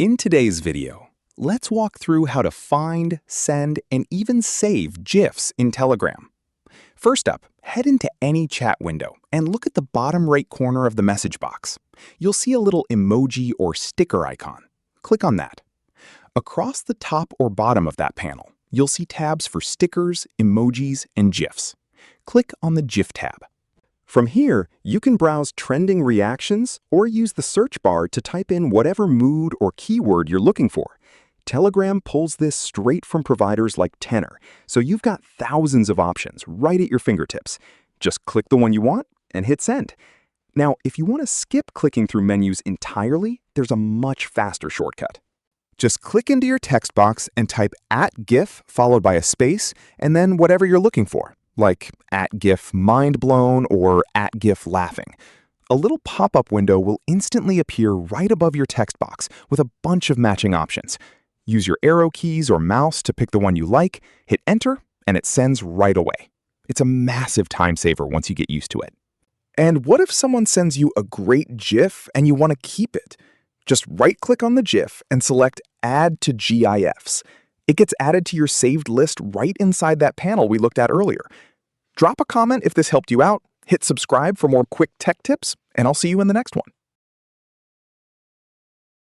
In today's video, let's walk through how to find, send, and even save GIFs in Telegram. First up, head into any chat window and look at the bottom right corner of the message box. You'll see a little emoji or sticker icon. Click on that. Across the top or bottom of that panel, you'll see tabs for stickers, emojis, and GIFs. Click on the GIF tab. From here, you can browse trending reactions or use the search bar to type in whatever mood or keyword you're looking for. Telegram pulls this straight from providers like Tenor, so you've got thousands of options right at your fingertips. Just click the one you want and hit send. Now, if you want to skip clicking through menus entirely, there's a much faster shortcut. Just click into your text box and type @GIF followed by a space and then whatever you're looking for, like @GIF mindblown or @GIF laughing. A little pop-up window will instantly appear right above your text box with a bunch of matching options. Use your arrow keys or mouse to pick the one you like, hit enter, and it sends right away. It's a massive time saver once you get used to it. And what if someone sends you a great GIF and you want to keep it? Just right-click on the GIF and select Add to GIFs. It gets added to your saved list right inside that panel we looked at earlier. Drop a comment if this helped you out, hit subscribe for more quick tech tips, and I'll see you in the next one.